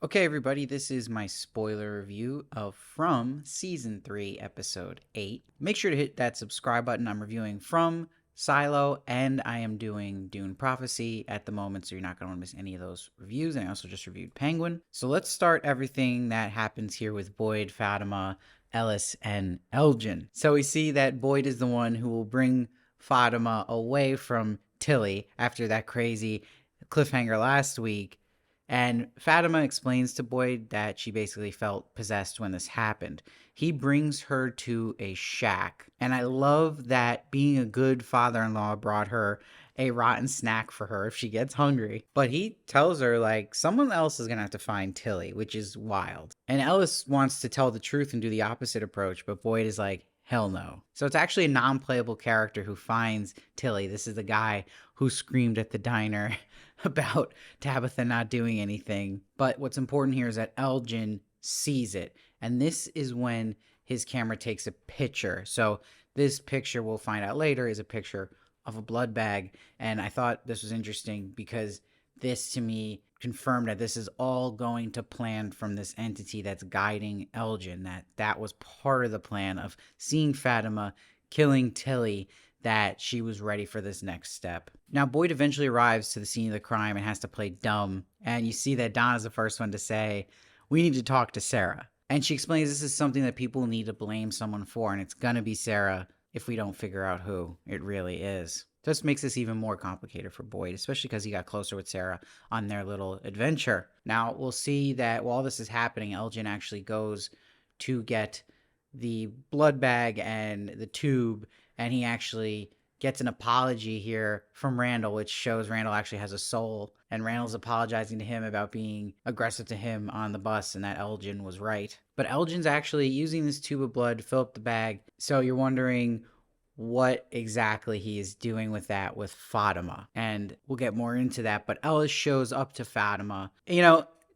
Okay, everybody, this is my spoiler review of From Season 3, Episode 8. Make sure to hit that subscribe button. I'm reviewing From, Silo, and I am doing Dune Prophecy at the moment, so you're not going to want to miss any of those reviews. And I also just reviewed Penguin. So let's start everything that happens here with Boyd, Fatima, Ellis, and Elgin. So we see that Boyd is the one who will bring Fatima away from Tilly after that crazy cliffhanger last week. And Fatima explains to Boyd that she basically felt possessed when this happened. He brings her to a shack. And I love that being a good father in law brought her a rotten snack for her if she gets hungry. But he tells her, like, someone else is going to have to find Tilly, which is wild. And Ellis wants to tell the truth and do the opposite approach, but Boyd is like, hell no. So it's actually a non playable character who finds Tilly. This is the guy who screamed at the diner about Tabitha not doing anything. But what's important here is that Elgin sees it. And this is when his camera takes a picture. So this picture, we'll find out later, is a picture of a blood bag. And I thought this was interesting because this to me confirmed that this is all going to plan from this entity that's guiding Elgin, that was part of the plan of seeing Fatima killing Tilly, that she was ready for this next step. Now, Boyd eventually arrives to the scene of the crime and has to play dumb. And you see that Donna's the first one to say, we need to talk to Sarah. And she explains this is something that people need to blame someone for, and it's gonna be Sarah if we don't figure out who it really is. Just makes this even more complicated for Boyd, especially because he got closer with Sarah on their little adventure. Now, we'll see that while this is happening, Elgin actually goes to get the blood bag and the tube, and he actually gets an apology here from Randall, which shows Randall actually has a soul. And Randall's apologizing to him about being aggressive to him on the bus and that Elgin was right. But Elgin's actually using this tube of blood to fill up the bag. So you're wondering what exactly he is doing with that with Fatima. And we'll get more into that. But Ellis shows up to Fatima.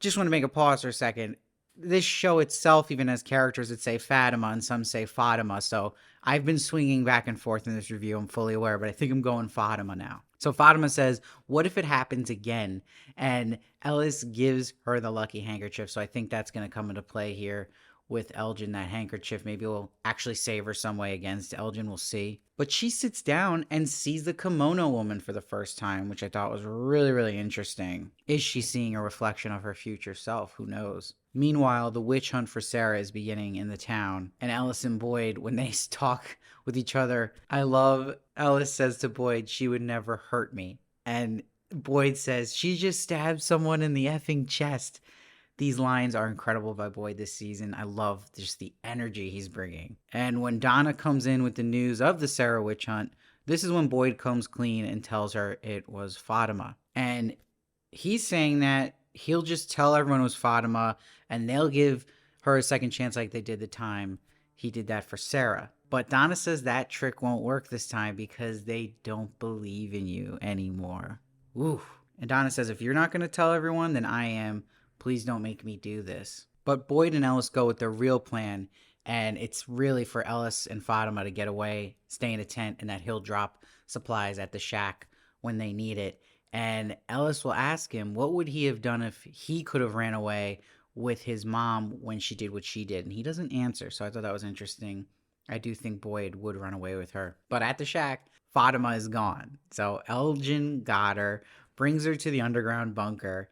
Just want to make a pause for a second. This show itself even has characters that say Fatima and some say Fatima. So I've been swinging back and forth in this review. I'm fully aware, but I think I'm going Fatima now. So Fatima says, what if it happens again? And Ellis gives her the lucky handkerchief. So I think that's going to come into play here with Elgin, that handkerchief. Maybe will actually save her some way against Elgin. We'll see. But she sits down and sees the kimono woman for the first time, which I thought was really, really interesting. Is she seeing a reflection of her future self? Who knows? Meanwhile, the witch hunt for Sarah is beginning in the town, and Ellis and Boyd, when they talk with each other, I love Ellis says to Boyd, she would never hurt me. And Boyd says, she just stabbed someone in the effing chest. These lines are incredible by Boyd this season. I love just the energy he's bringing. And when Donna comes in with the news of the Sarah witch hunt, this is when Boyd comes clean and tells her it was Fatima. And he's saying that he'll just tell everyone it was Fatima and they'll give her a second chance like they did the time he did that for Sarah. But Donna says that trick won't work this time because they don't believe in you anymore. Ooh. And Donna says, if you're not going to tell everyone, then I am. Please don't make me do this. But Boyd and Ellis go with their real plan, and it's really for Ellis and Fatima to get away, stay in a tent, and that he'll drop supplies at the shack when they need it. And Ellis will ask him, what would he have done if he could have ran away with his mom when she did what she did? And he doesn't answer, so I thought that was interesting. I do think Boyd would run away with her. But at the shack, Fatima is gone. So Elgin got her, brings her to the underground bunker,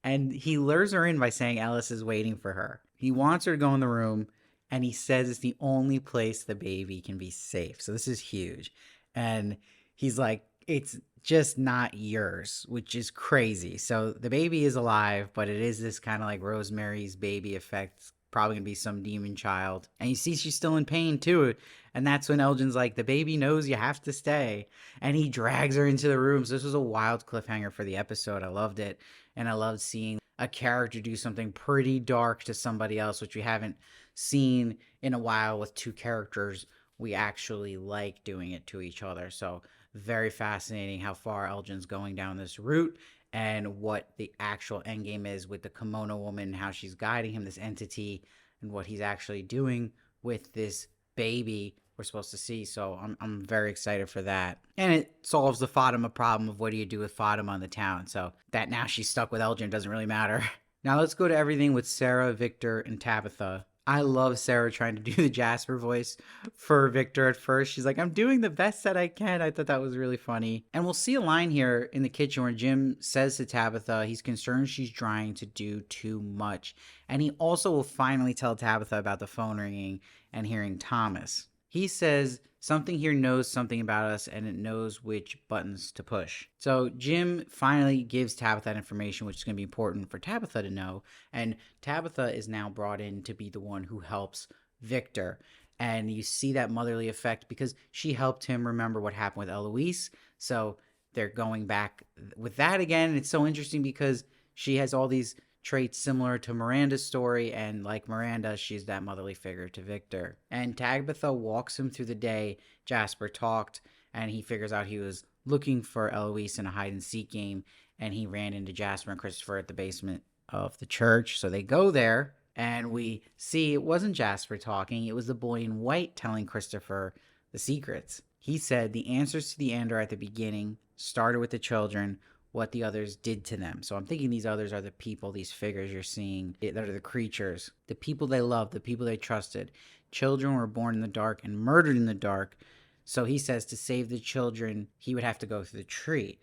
and he lures her in by saying Ellis is waiting for her. He wants her to go in the room, and he says it's the only place the baby can be safe. So this is huge. And he's like, it's just not yours, which is crazy. So the baby is alive, but it is this kind of like Rosemary's Baby effect. It's probably gonna be some demon child. And you see she's still in pain too. And that's when Elgin's like, the baby knows you have to stay. And he drags her into the room. So this was a wild cliffhanger for the episode. I loved it. And I loved seeing a character do something pretty dark to somebody else, which we haven't seen in a while with two characters we actually like doing it to each other. So very fascinating how far Elgin's going down this route and what the actual endgame is with the kimono woman, how she's guiding him, this entity, and what he's actually doing with this baby we're supposed to see. So I'm very excited for that. And it solves the Fatima problem of what do you do with Fatima in the town. So that now she's stuck with Elgin doesn't really matter. Now let's go to everything with Sarah, Victor, and Tabitha. I love Sarah trying to do the Jasper voice for Victor at first. She's like, I'm doing the best that I can. I thought that was really funny. And we'll see a line here in the kitchen where Jim says to Tabitha, he's concerned she's trying to do too much. And he also will finally tell Tabitha about the phone ringing and hearing Thomas. He says, something here knows something about us and it knows which buttons to push. So Jim finally gives Tabitha that information, which is going to be important for Tabitha to know. And Tabitha is now brought in to be the one who helps Victor. And you see that motherly effect because she helped him remember what happened with Eloise. So they're going back with that again. And it's so interesting because she has all these traits similar to Miranda's story, and like Miranda, she's that motherly figure to Victor. And Tabitha walks him through the day. Jasper talked, and he figures out he was looking for Eloise in a hide-and-seek game, and he ran into Jasper and Christopher at the basement of the church. So they go there, and we see it wasn't Jasper talking, it was the boy in white telling Christopher the secrets. He said the answers to the end are at the beginning, started with the children, what the others did to them. So I'm thinking these others are the people, these figures you're seeing, that are the creatures, the people they loved, the people they trusted. Children were born in the dark and murdered in the dark. So he says to save the children, he would have to go through the tree.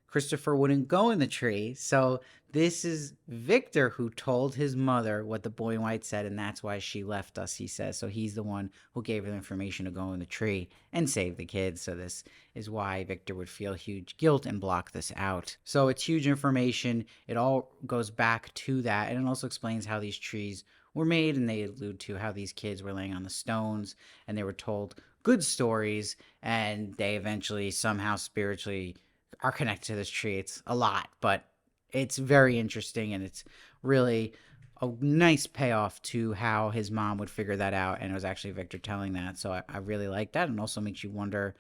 Christopher wouldn't go in the tree. So this is Victor who told his mother what the boy in white said, and that's why she left us, he says. So he's the one who gave her the information to go in the tree and save the kids. So this is why Victor would feel huge guilt and block this out. So it's huge information. It all goes back to that, and it also explains how these trees were made, and they allude to how these kids were laying on the stones, and they were told good stories, and they eventually somehow spiritually are connected to this tree. It's a lot, but it's very interesting, and it's really a nice payoff to how his mom would figure that out, and it was actually Victor telling that. So I really like that, and also makes you wonder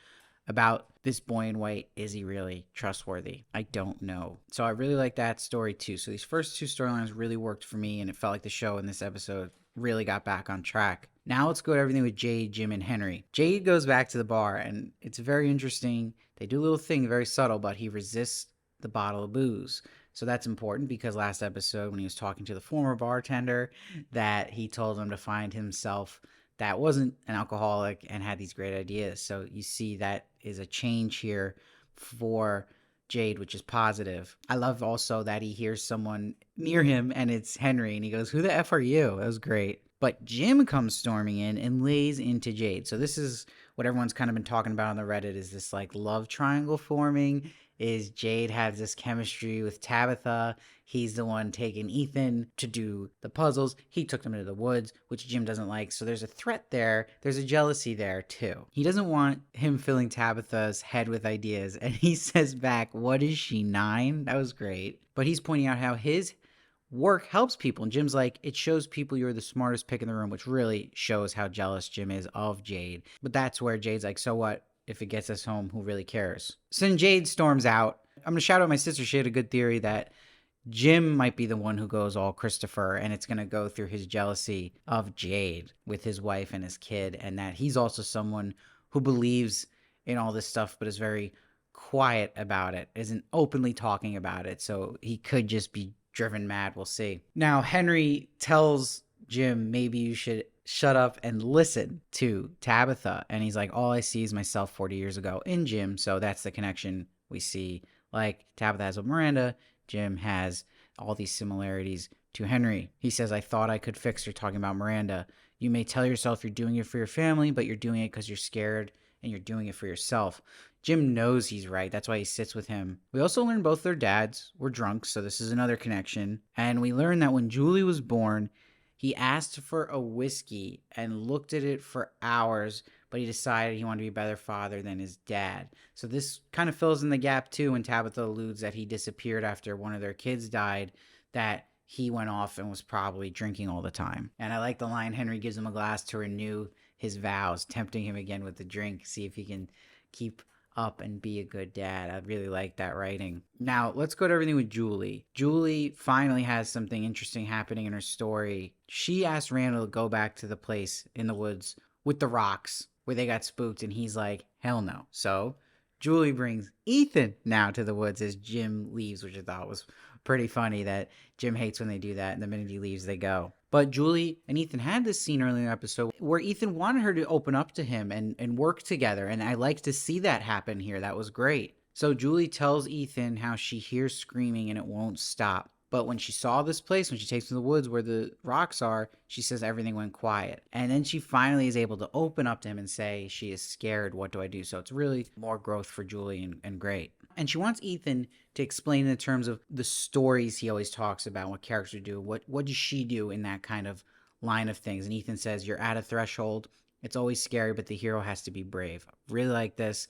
about this boy in white. Is he really trustworthy? I don't know. So I really like that story too. So these first two storylines really worked for me, and it felt like the show in this episode really got back on track. Now let's go to everything with Jade, Jim, and Henry. Jade goes back to the bar, and it's very interesting. They do a little thing, very subtle, but he resists the bottle of booze. So that's important because last episode when he was talking to the former bartender, that he told him to find himself that wasn't an alcoholic and had these great ideas. So you see that is a change here for Jade, which is positive. I love also that he hears someone near him and it's Henry, and he goes, "Who the F are you?" That was great. But Jim comes storming in and lays into Jade. So this is what everyone's kind of been talking about on the Reddit, is this like love triangle forming. Is Jade has this chemistry with Tabitha. He's the one taking Ethan to do the puzzles. He took them into the woods, which Jim doesn't like. So there's a threat there. There's a jealousy there too. He doesn't want him filling Tabitha's head with ideas. And he says back, "What is she, 9?" That was great. But he's pointing out how his work helps people, and Jim's like, it shows people you're the smartest pick in the room, which really shows how jealous Jim is of Jade. But that's where Jade's like, so what if it gets us home? Who really cares? So then Jade storms out. I'm gonna shout out my sister. She had a good theory that Jim might be the one who goes all Christopher, and it's gonna go through his jealousy of Jade with his wife and his kid, and that he's also someone who believes in all this stuff but is very quiet about it, isn't openly talking about it. So he could just be driven mad. We'll see. Now Henry tells Jim, maybe you should shut up and listen to Tabitha, and he's like, all I see is myself 40 years ago in Jim. So that's the connection we see. Like Tabitha has with Miranda, Jim has all these similarities to Henry. He says, I thought I could fix her, talking about Miranda. You may tell yourself you're doing it for your family, but you're doing it because you're scared, and you're doing it for yourself. Jim knows he's right. That's why he sits with him. We also learn both their dads were drunks, so this is another connection. And we learn that when Julie was born, he asked for a whiskey and looked at it for hours, but he decided he wanted to be a better father than his dad. So this kind of fills in the gap too when Tabitha alludes that he disappeared after one of their kids died, that he went off and was probably drinking all the time. And I like the line Henry gives him a glass to renew his vows, tempting him again with the drink, see if he can keep up and be a good dad. I really like that writing. Now, let's go to everything with Julie. Julie finally has something interesting happening in her story. She asked Randall to go back to the place in the woods with the rocks where they got spooked, and he's like, hell no. So Julie brings Ethan now to the woods as Jim leaves, which I thought was pretty funny that Jim hates when they do that, and the minute he leaves, they go. But Julie and Ethan had this scene earlier in the episode where Ethan wanted her to open up to him and work together, and I like to see that happen here. That was great. So Julie tells Ethan how she hears screaming and it won't stop. But when she saw this place, when she takes him to the woods where the rocks are, she says everything went quiet. And then she finally is able to open up to him and say she is scared. What do I do? So it's really more growth for Julie and great. And she wants Ethan to explain in terms of the stories he always talks about, what characters do, what does she do in that kind of line of things. And Ethan says, you're at a threshold. It's always scary, but the hero has to be brave. Really like this.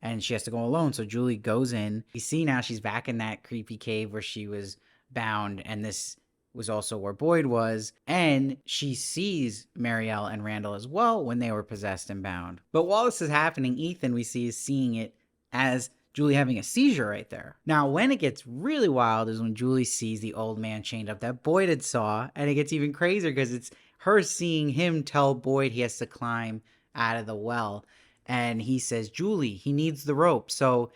And she has to go alone. So Julie goes in. You see now she's back in that creepy cave where she was bound, and this was also where Boyd was, and she sees Marielle and Randall as well when they were possessed and bound. But while this is happening, Ethan, we see, is seeing it as Julie having a seizure right there. Now, when it gets really wild is when Julie sees the old man chained up that Boyd had saw, and it gets even crazier because it's her seeing him tell Boyd he has to climb out of the well, and he says, Julie, he needs the rope. So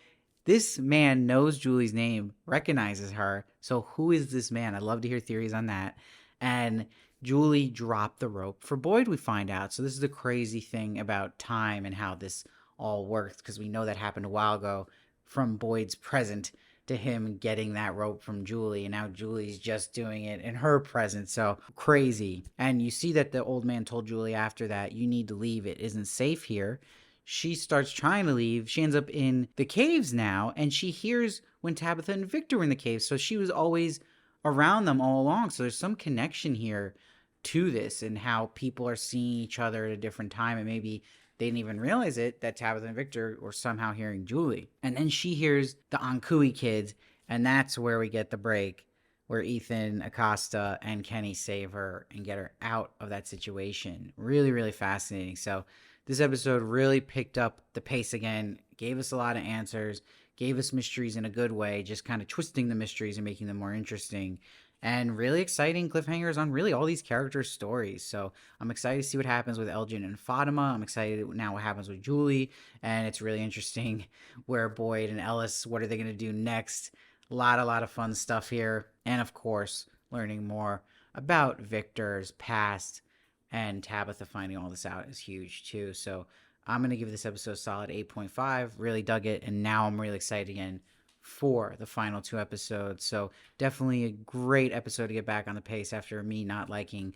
this man knows Julie's name, recognizes her. So who is this man? I'd love to hear theories on that. And Julie dropped the rope for Boyd, we find out. So this is the crazy thing about time and how this all works, because we know that happened a while ago from Boyd's present to him getting that rope from Julie. And now Julie's just doing it in her presence. So crazy. And you see that the old man told Julie after that, you need to leave. It isn't safe here. She starts trying to leave. She ends up in the caves now, and she hears when Tabitha and Victor were in the caves. So she was always around them all along. So there's some connection here to this and how people are seeing each other at a different time. And maybe they didn't even realize it, that Tabitha and Victor were somehow hearing Julie. And then she hears the Ankui kids, and that's where we get the break, where Ethan, Acosta, and Kenny save her and get her out of that situation. Really, really fascinating. So this episode really picked up the pace again, gave us a lot of answers, gave us mysteries in a good way, just kind of twisting the mysteries and making them more interesting, and really exciting cliffhangers on really all these characters' stories. So I'm excited to see what happens with Elgin and Fatima. I'm excited now what happens with Julie, and it's really interesting where Boyd and Ellis, what are they going to do next? A lot of fun stuff here. And of course, learning more about Victor's past, and Tabitha finding all this out is huge too. So I'm going to give this episode a solid 8.5. Really dug it. And now I'm really excited again for the final 2 episodes. So definitely a great episode to get back on the pace after me not liking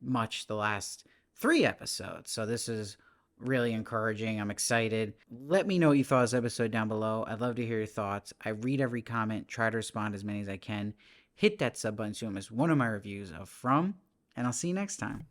much the last 3 episodes. So this is really encouraging. I'm excited. Let me know what you thought of this episode down below. I'd love to hear your thoughts. I read every comment, try to respond as many as I can. Hit that sub button so you don't miss one of my reviews of From, and I'll see you next time.